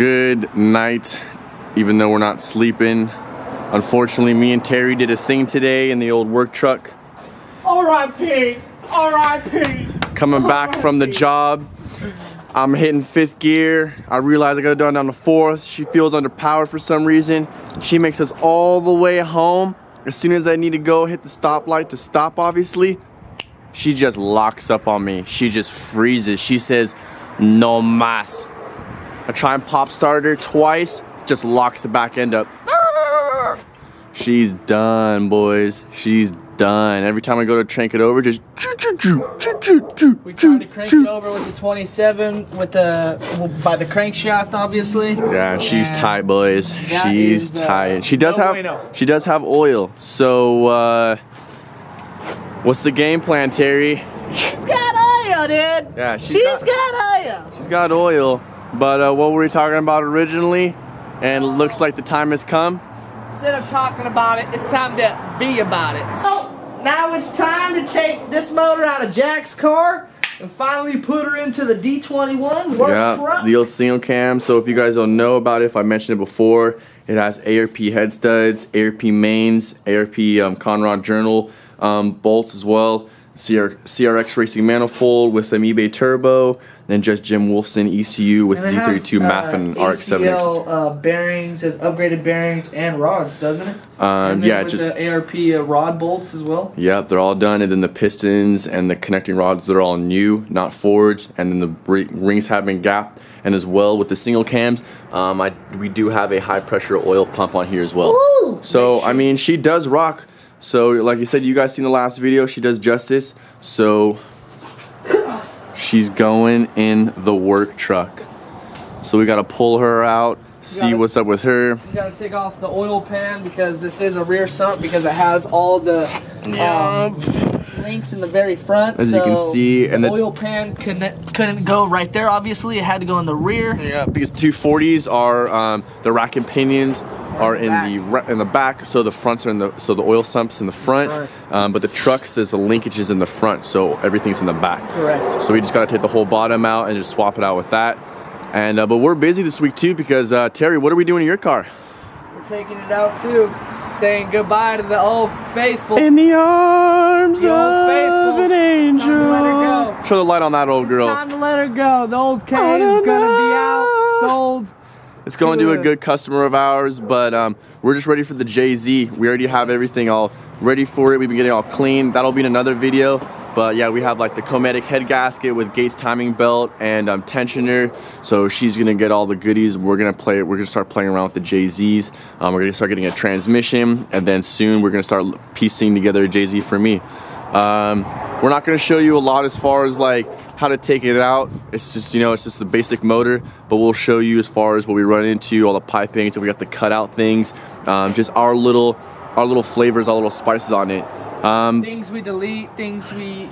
Good night, even though we're not sleeping. Unfortunately, me and Terry did a thing today in the old work truck. R.I.P. R.I.P. Coming back from the job, I'm hitting 5th gear. I realize I gotta go down to 4th. She feels underpowered for some reason. She makes us all the way home. As soon as I need to go hit the stoplight to stop, obviously, she just locks up on me. She just freezes. She says, no mas. I try and pop start her twice, just locks the back end up. She's done, boys. She's done. Every time I go to crank it over, just we tried to crank it over with the 27 with the by the crankshaft, obviously. Yeah, she's tight, boys. She's tight. She does have oil. So what's the game plan, Terry? She's got oil, dude. Yeah, she's got oil. She's got oil. But what were we talking about originally? And it looks like the time has come. Instead of talking about it, it's time to be about it. So now it's time to take this motor out of Jack's car and finally put her into the D21 work truck. The old single cam. So if you guys don't know about it, if I mentioned it before, it has ARP head studs, ARP mains, ARP Conrod journal bolts as well. CRX racing manifold with an eBay turbo, then just Jim Wolfson ECU with Z32 Maffin RX-7. Bearings, has upgraded bearings and rods, doesn't it? Yeah, just the ARP rod bolts as well. Yep, they're all done, and then the pistons and the connecting rods, they're all new, not forged, and then the rings have been gapped. And as well with the single cams, we do have a high pressure oil pump on here as well. Ooh, so I mean, she does rock. So like you said, you guys seen the last video, she does justice. So she's going in the work truck. So we gotta pull her out, see what's up with her. You gotta take off the oil pan because this is a rear sump because it has all the links in the very front. As you can see, and the oil pan couldn't go right there. Obviously, it had to go in the rear. Yeah, because 240s are the rack and pinions are in the back, so the fronts are in the the oil sumps in the front, but the trucks there's the linkages in the front, so everything's in the back. Correct. So we just gotta take the whole bottom out and just swap it out with that. And but we're busy this week too because Terry, what are we doing in your car? We're taking it out too, saying goodbye to the old faithful. In the arms of an angel. It's time to let her go. Show the light on that old girl. It's time to let her go. The old K is gonna be out, sold. It's going to a good customer of ours, but we're just ready for the JZ. We already have everything all ready for it. We've been getting all clean. That'll be in another video. But yeah, we have like the Cometic head gasket with Gates timing belt and tensioner. So she's gonna get all the goodies. We're gonna start playing around with the JZs. We're gonna start getting a transmission, and then soon we're gonna start piecing together a JZ for me. We're not gonna show you a lot as far as like how to take it out. It's just, it's just the basic motor, but we'll show you as far as what we run into, all the piping, so we got the cutout things, just our little flavors, our little spices on it. Things we delete, things we,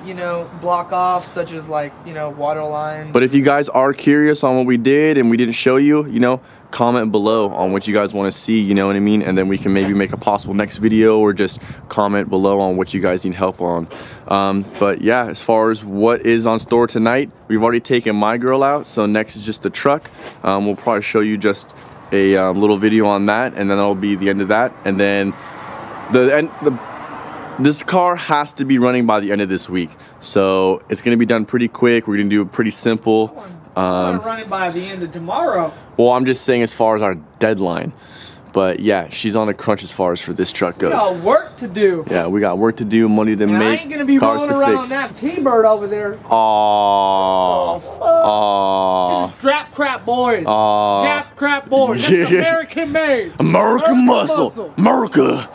block off, such as like, water lines. But if you guys are curious on what we did and we didn't show you, comment below on what you guys want to see, you know what I mean? And then we can maybe make a possible next video, or just comment below on what you guys need help on. But yeah, as far as what is on store tonight, we've already taken my girl out, so next is just the truck. We'll probably show you just a little video on that, and then that'll be the end of that. And then this car has to be running by the end of this week, so it's going to be done pretty quick. We're going to do it pretty simple. I want to run it by the end of tomorrow. Well, I'm just saying as far as our deadline. But yeah, she's on a crunch as far as for this truck goes. We got work to do. Yeah, we got work to do, money to make, I ain't gonna be cars rolling to around fix. that T-Bird over there. Aww. Aww. This is Drap Crap Boys. Aww. Drap Crap Boys. That's American made. American muscle. America.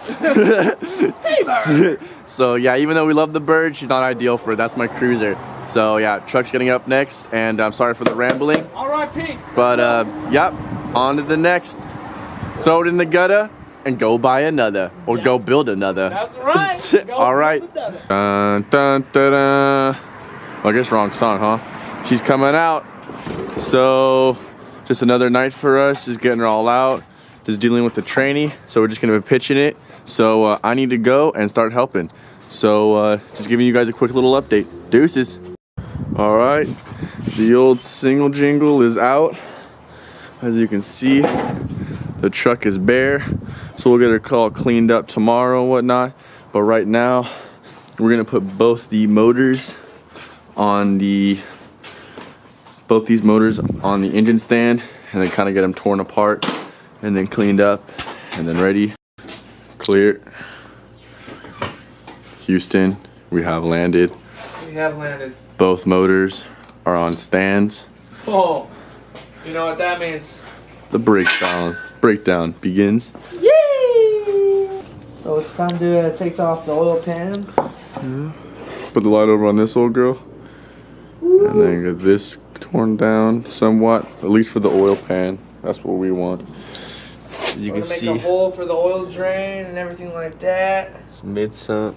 T-Bird. So yeah, even though we love the bird, she's not ideal for it. That's my cruiser. So yeah, truck's getting up next, and I'm sorry for the rambling. R.I.P. But yep, on to the next. Throw it in the gutter and go buy another, or go build another. That's right. All right. Dun, dun, dun, dun. Well, I guess wrong song, huh? She's coming out. So just another night for us, just getting her all out, just dealing with the trainee. So we're just gonna be pitching it. So I need to go and start helping. So just giving you guys a quick little update. Deuces. All right, the old single jingle is out. As you can see, the truck is bare, so we'll get it all cleaned up tomorrow and whatnot. But right now, we're gonna put both these motors on the engine stand, and then kind of get them torn apart, and then cleaned up, and then ready, clear. Houston, we have landed. We have landed. Both motors are on stands. Oh, you know what that means? The breakdown begins. Yay! So it's time to take off the oil pan. Yeah. Put the light over on this old girl. Woo. And then get this torn down somewhat, at least for the oil pan. That's what we want. As you can see, make a hole for the oil drain and everything like that. It's mid-sump.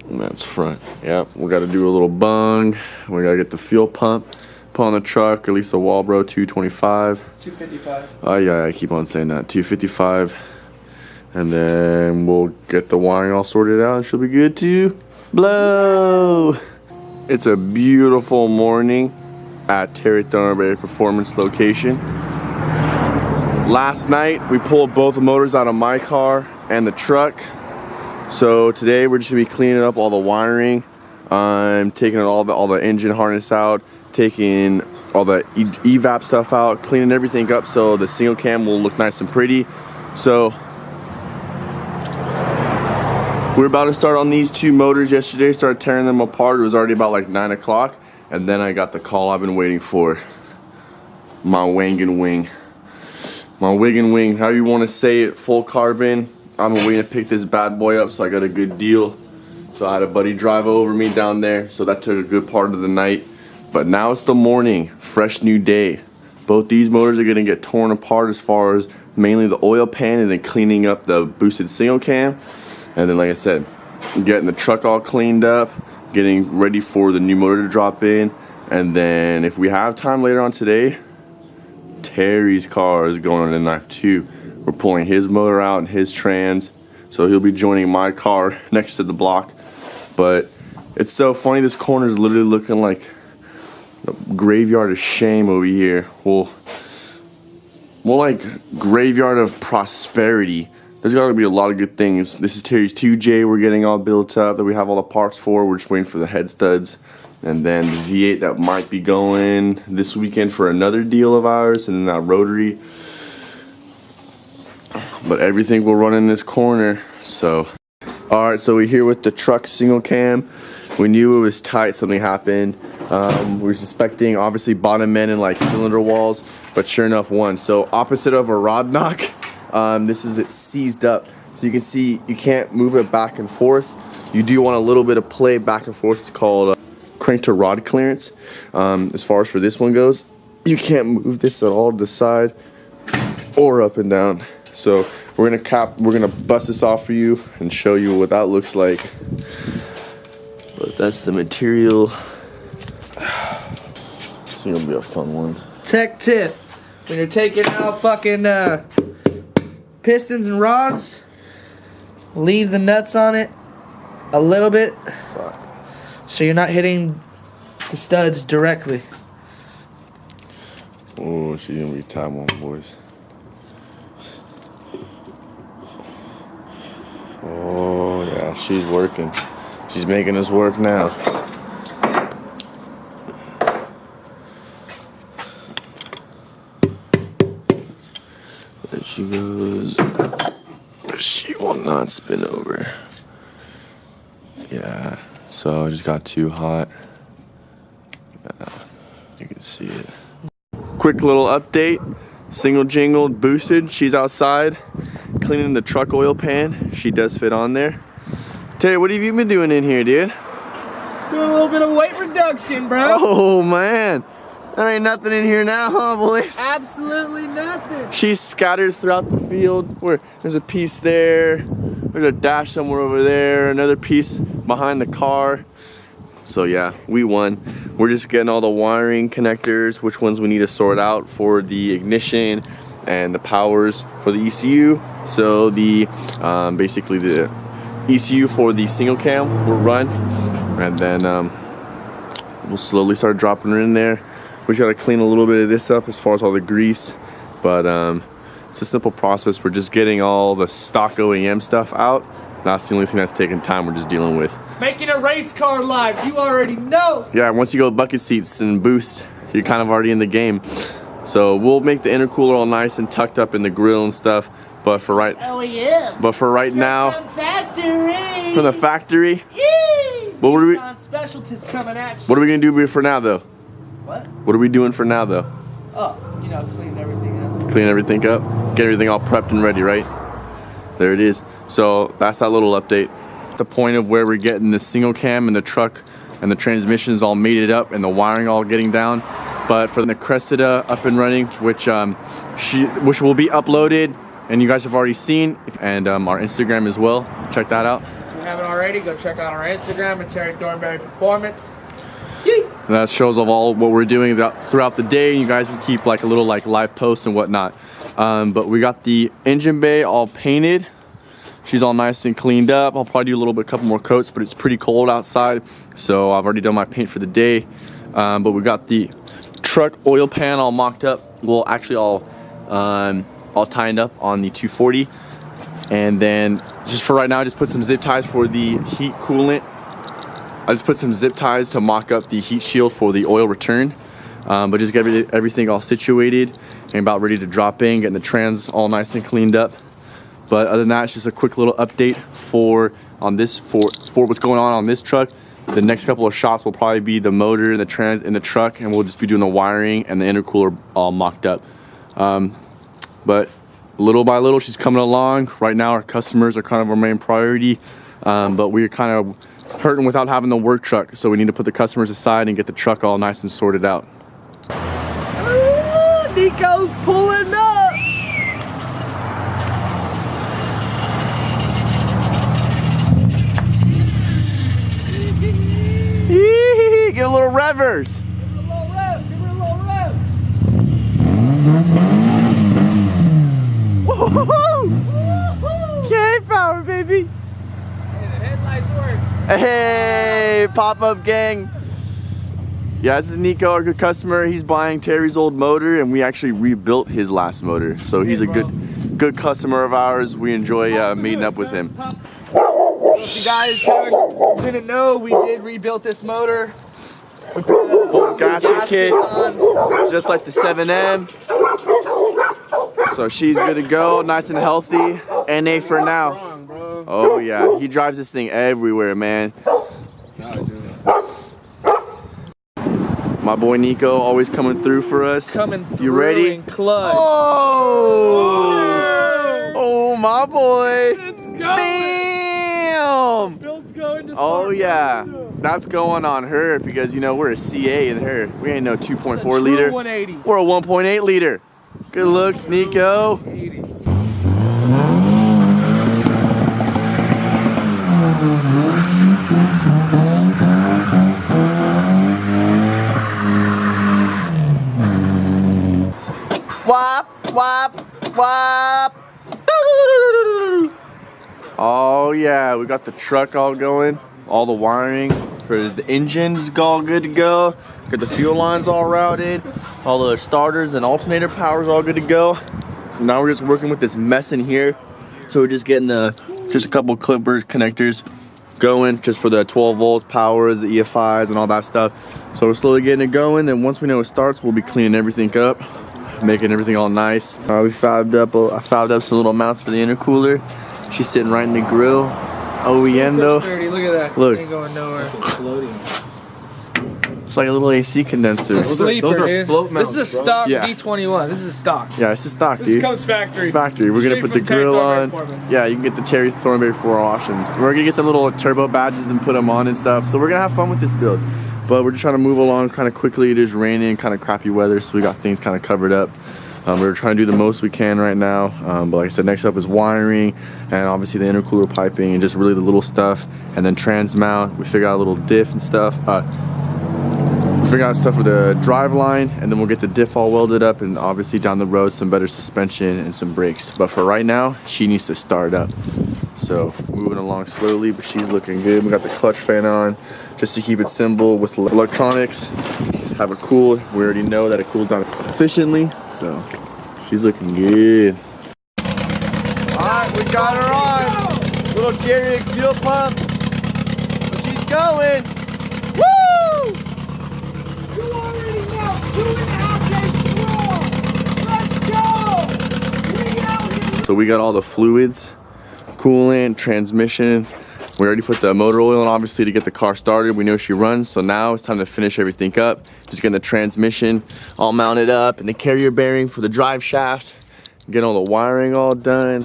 And that's front. Yep, we gotta do a little bung. We gotta get the fuel pump put on the truck, at least the Walbro 225. 255. Oh yeah, I keep on saying that. 255. And then we'll get the wiring all sorted out and she'll be good to blow. It's a beautiful morning at Terry Thornberry Performance location. Last night we pulled both the motors out of my car and the truck. So today we're just gonna be cleaning up all the wiring. I'm taking all the engine harness out, taking all the evap stuff out, cleaning everything up so the single cam will look nice and pretty. So we're about to start on these two motors yesterday, started tearing them apart. It was already about like 9 o'clock, and then I got the call I've been waiting for. My wing and wing. My wig and wing, how you want to say it, full carbon. I've been waiting to pick this bad boy up, so I got a good deal. So I had a buddy drive over me down there, so that took a good part of the night. But now it's the morning, fresh new day. Both these motors are gonna get torn apart as far as mainly the oil pan and then cleaning up the boosted single cam. And then like I said, getting the truck all cleaned up, getting ready for the new motor to drop in. And then if we have time later on today, Terry's car is going on the knife too. We're pulling his motor out and his trans, so he'll be joining my car next to the block. But it's so funny, this corner is literally looking like a graveyard of shame over here. Well, more like graveyard of prosperity. There's gotta be a lot of good things. This is Terry's 2J we're getting all built up, that we have all the parts for. We're just waiting for the head studs. And then the V8 that might be going this weekend for another deal of ours, and then that rotary. But everything will run in this corner. So alright, so we're here with the truck single cam. We knew it was tight, something happened. We were suspecting obviously bottom end and like cylinder walls, but sure enough one. So opposite of a rod knock, this is it seized up. So you can see you can't move it back and forth. You do want a little bit of play back and forth. It's called crank to rod clearance. As far as for this one goes, you can't move this at all to the side or up and down. So we're gonna bust this off for you and show you what that looks like. But that's the material. It's gonna be a fun one. Tech tip: when you're taking out fucking pistons and rods, leave the nuts on it a little bit. Fuck. So you're not hitting the studs directly. Oh, she's gonna be time on, boys. Oh yeah, she's working. She's making us work now. There she goes. She will not spin over. Yeah, so it just got too hot. Yeah, you can see it. Quick little update. Single jingled, boosted. She's outside cleaning the truck oil pan. She does fit on there. Terry, what have you been doing in here, dude? Doing a little bit of weight reduction, bro. Oh man, there ain't nothing in here now, huh, boys? Absolutely nothing. She's scattered throughout the field. Where there's a piece there, there's a dash somewhere over there, another piece behind the car. So yeah, we won. We're just getting all the wiring connectors, which ones we need to sort out for the ignition and the powers for the ECU. So the basically the ECU for the single cam will run, and then we'll slowly start dropping her in there. We just gotta clean a little bit of this up as far as all the grease but it's a simple process. We're just getting all the stock OEM stuff out. That's the only thing that's taking time we're just dealing with. Making a race car live, you already know. Yeah, once you go bucket seats and boost, you're kind of already in the game. So we'll make the intercooler all nice and tucked up in the grill and stuff. But for right, now, from the factory. What are we? Specialties coming at you. What are we gonna do for now, though? What? What are we doing for now, though? Oh, you know, clean everything up. Clean everything up, get everything all prepped and ready, right? There it is. So that's that little update. The point of where we're getting the single cam and the truck and the transmissions all mated up and the wiring all getting down. But for the Cressida up and running, which will be uploaded, and you guys have already seen, and our Instagram as well. Check that out. If you haven't already, go check out our Instagram at Terry Thornberry Performance. And that shows of all what we're doing throughout the day. You guys can keep like a little like live posts and whatnot. But we got the engine bay all painted. She's all nice and cleaned up. I'll probably do a couple more coats, but it's pretty cold outside, so I've already done my paint for the day. But we got the truck oil pan all mocked up. Well, actually all tied up on the 240. And then just for right now, I just put some zip ties for the heat coolant. I just put some zip ties to mock up the heat shield for the oil return. But just get everything all situated and about ready to drop in, getting the trans all nice and cleaned up. But other than that, it's just a quick little update for what's going on this truck. The next couple of shots will probably be the motor and the trans in the truck, and we'll just be doing the wiring and the intercooler all mocked up. But little by little, she's coming along. Right now, our customers are kind of our main priority, but we're kind of hurting without having the work truck, so we need to put the customers aside and get the truck all nice and sorted out. Ooh, Nico's pulling up. Give a little revers. Give her a little rev. Give her a little rev. Woohoo! K-power, baby. Hey, the headlights work. Hey, pop-up gang. Yeah, this is Nico, our good customer. He's buying Terry's old motor, and we actually rebuilt his last motor. So he's a good customer of ours. We enjoy meeting up with him. If you guys didn't know, we did rebuild this motor. We put a full gasket kit, just like the 7M. So she's good to go, nice and healthy. NA for now. Oh yeah, he drives this thing everywhere, man. My boy Nico always coming through for us. You ready? Clutch. Oh, my boy. It's going. Damn. Build's going to Oh yeah, that's going on her because you know we're a CA in her. We ain't no 2.4 liter. 180. We're a 1.8 liter. Good looks, Nico. Wop, wop, wop. Oh yeah, we got the truck all going, all the wiring for the engine's all good to go. Got the fuel lines all routed, all the starters and alternator powers all good to go. Now we're just working with this mess in here, so we're just getting just a couple clipper connectors going, just for the 12 volts powers, the EFIs, and all that stuff. So we're slowly getting it going, and once we know it starts, we'll be cleaning everything up, making everything all nice. I fabbed up some little mounts for the intercooler. She's sitting right in the grill. OEM though. Look at that. Look. Ain't going nowhere. It's like a little AC condenser. It's a sleeper, those are float mounts, this is a stock Yeah. D21. This is a stock. Yeah, it's a stock, This dude. comes factory. Factory. We're gonna Straight put the from Terry grill Thornberry on. Performance. Yeah, you can get the Terry Thornberry 4 options. We're gonna get some little turbo badges and put them on and stuff. So we're gonna have fun with this build. But we're just trying to move along kind of quickly. It is raining, kind of crappy weather, so we got things kind of covered up. We're trying to do the most we can right now, but like I said, next up is wiring and obviously the intercooler piping and just really the little stuff, and then trans mount. We figure out a little diff and stuff. Figure out stuff with the drive line, and then we'll get the diff all welded up, and obviously down the road some better suspension and some brakes. But for right now, she needs to start up. So moving along slowly, but she's looking good. We got the clutch fan on just to keep it simple with electronics. Just have it cooled. We already know that it cools down efficiently, so She's looking good. Alright, we got her on. Little Jerry fuel pump. She's going. Woo! You already know. 2.5 days strong. Let's go. We out here. So we got all the fluids, coolant, transmission. We already put the motor oil in, obviously, to get the car started. We know she runs, so now it's time to finish everything up. Just getting the transmission all mounted up and the carrier bearing for the drive shaft. Getting all the wiring all done.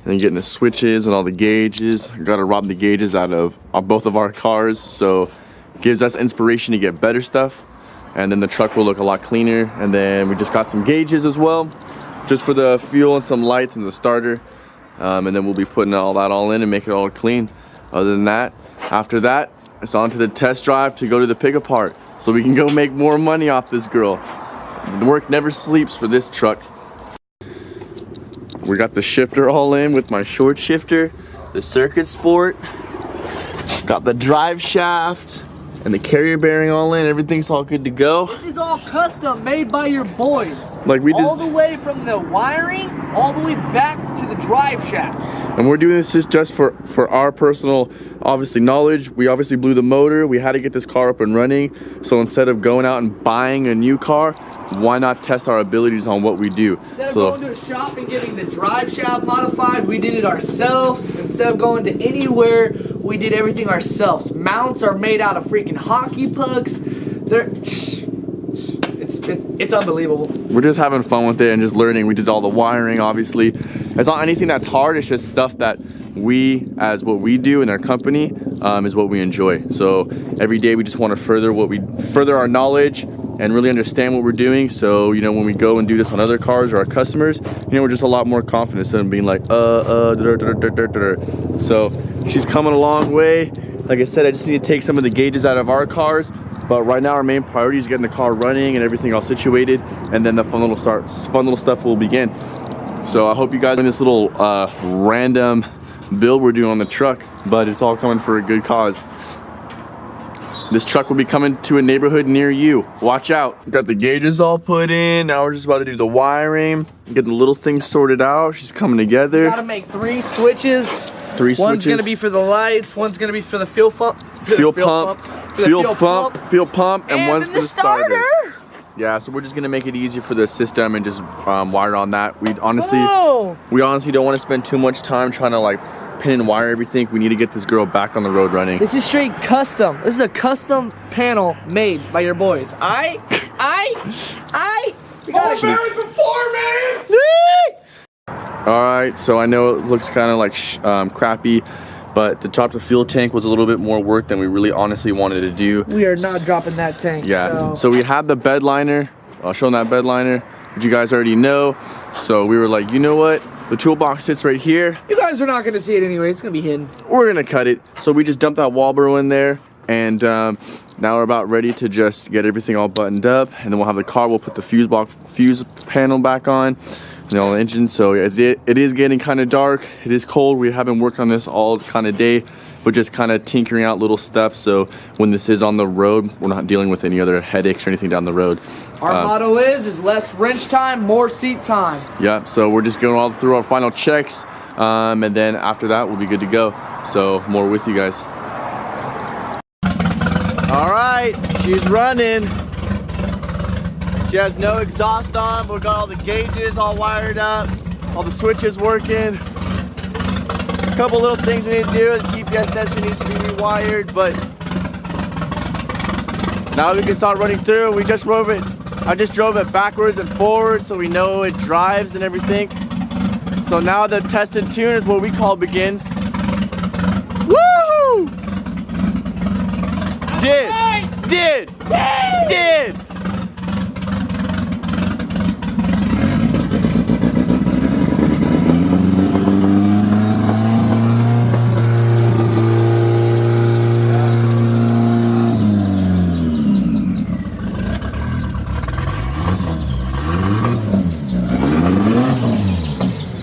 And then getting the switches and all the gauges. Gotta rob the gauges out of both of our cars, so gives us inspiration to get better stuff. And then the truck will look a lot cleaner. And then we just got some gauges as well, just for the fuel and some lights and the starter. And then we'll be putting all that all in and make it all clean. Other than that, after that, it's on to the test drive to go to the pick apart, so we can go make more money off this girl. The work never sleeps for this truck. We got the shifter all in with my short shifter, the circuit sport, got the drive shaft and the carrier bearing all in. Everything's all good to go. This is all custom made by your boys. Like we just all the way from the wiring all the way back to the drive shaft. And we're doing this just for our personal, obviously, knowledge. We obviously blew the motor. We had to get this car up and running. So instead of going out and buying a new car, why not test our abilities on what we do? Instead of going to a shop and getting the drive shaft modified, we did it ourselves. Instead of going to anywhere, we did everything ourselves. Mounts are made out of freaking hockey pucks. It's unbelievable. We're just having fun with it and just learning. We did all the wiring, obviously. It's not anything that's hard. It's just stuff that we, as what we do in our company, is what we enjoy. So every day we just want to further our knowledge and really understand what we're doing. So, you know, when we go and do this on other cars or our customers, you know, we're just a lot more confident instead of being like, So she's coming a long way. Like I said, I just need to take some of the gauges out of our cars. But right now our main priority is getting the car running and everything all situated, and then the fun little stuff will begin. So I hope you guys in this little random build we're doing on the truck, but it's all coming for a good cause. This truck will be coming to a neighborhood near you. Watch out. Got the gauges all put in. Now we're just about to do the wiring, get the little things sorted out. She's coming together. Gotta make 3 switches. One's switches. Gonna be for the lights, one's gonna be for the fuel pump, fuel pump, and one's for the starter. Yeah, so we're just gonna make it easier for the system and just wire on that. We honestly don't want to spend too much time trying to like pin and wire everything. We need to get this girl back on the road running. This is straight custom. This is a custom panel made by your boys. We got very performance. Alright, so I know it looks kind of like crappy, but to top the fuel tank was a little bit more work than we really honestly wanted to do. We are not dropping that tank. Yeah, so we had the bed liner. I'll show them that bed liner, which you guys already know. So we were like, you know what? The toolbox sits right here. You guys are not going to see it anyway. It's going to be hidden. We're going to cut it. So we just dumped that Walbro in there. And now we're about ready to just get everything all buttoned up. And then we'll have the car. We'll put the fuse panel back on. You know, the engine. So it is getting kind of dark. It is cold. We haven't worked on this all kind of day. But just kind of tinkering out little stuff. So when this is on the road, we're not dealing with any other headaches or anything down the road. Our motto is less wrench time, more seat time. Yeah, so we're just going all through our final checks. And then after that, we'll be good to go. So more with you guys. All right, she's running. She has no exhaust on, but we got all the gauges all wired up, all the switches working. A couple little things we need to do. The GPS sensor needs to be rewired, but now we can start running through. We just drove it. I just drove it backwards and forward so we know it drives and everything. So now the test and tune is what we call begins. Woo! Did.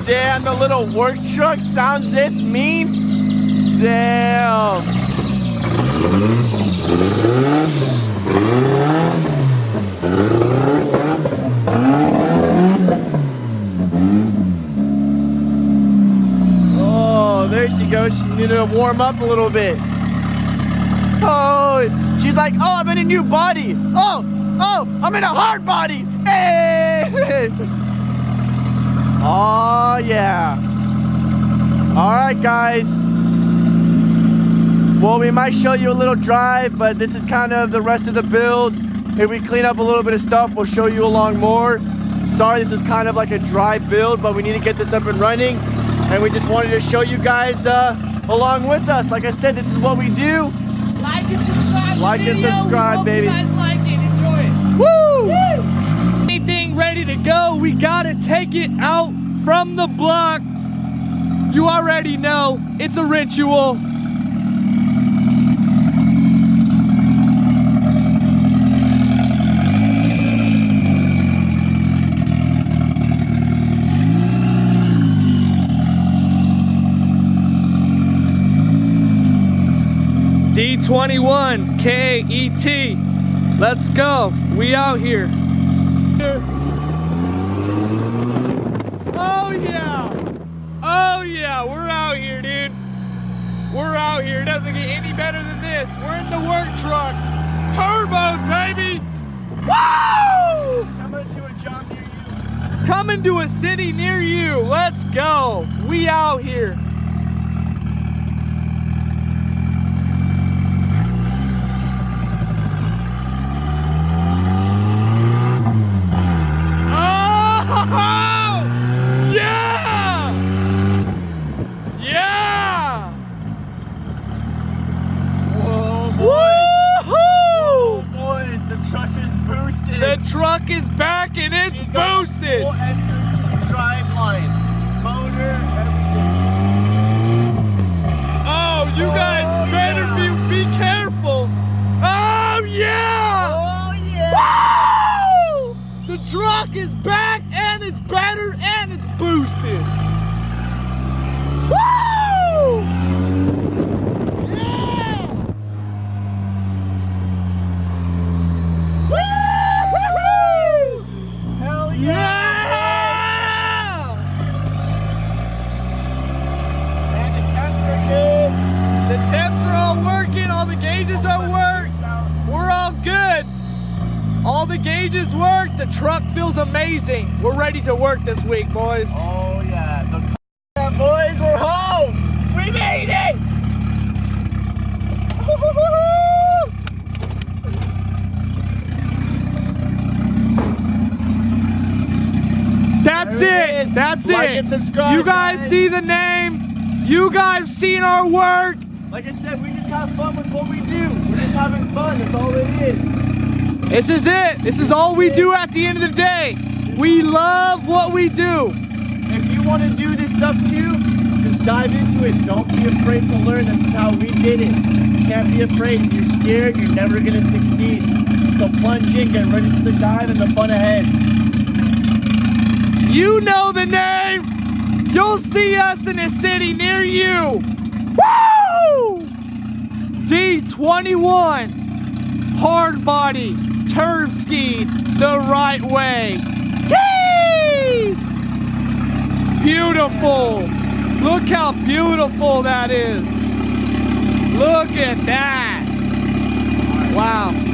Damn, the little work truck sounds this mean? Damn. there she goes. She needed to warm up a little bit. Oh, she's like, oh, I'm in a new body. Oh, I'm in a hard body. Hey. Oh, yeah. All right, guys. Well, we might show you a little drive, but this is kind of the rest of the build. If we clean up a little bit of stuff, we'll show you along more. Sorry, this is kind of like a dry build, but we need to get this up and running. And we just wanted to show you guys along with us. Like I said, this is what we do. Like and subscribe. Like and subscribe, baby. Hope you guys like it. Enjoy it. Woo! Woo! Anything ready to go, we gotta take it out from the block. You already know, it's a ritual. D21 KET. Let's go. We out here. Oh yeah. Oh yeah, we're out here, dude. We're out here. It doesn't get any better than this. We're in the work truck. Turbo, baby. Woo! Coming to a job near you. Coming to a city near you. Let's go. We out here. The truck is back and it's boosted. Full S13 drive line, motor, everything. Oh, you guys better be careful. Oh yeah! Oh yeah! Woo! The truck is back and it's better and it's boosted. Woo! Yeah! Woo! Hell Yeah! And the temps are good. The temps are all working, all the gauges are working. We're all good. All the gauges work. The truck feels amazing. We're ready to work this week, boys. Oh yeah. Yeah, boys, we're home. We made it. That's There it. is. That's Like it. and subscribe, You guys see the name. You guys seen our work. Like I said, we just have fun with what we do. We're just having fun. That's all it is. This is it. This is all we do at the end of the day. We love what we do. If you want to do this stuff too, just dive into it. Don't be afraid to learn. This is how we did it. You can't be afraid. If you're scared, you're never going to succeed. So plunge in, get ready for the dive and the fun ahead. You know the name. You'll see us in a city near you. Woo! D21. Hard body. Turf ski the right way. Yay! Beautiful. Look how beautiful that is. Look at that. Wow.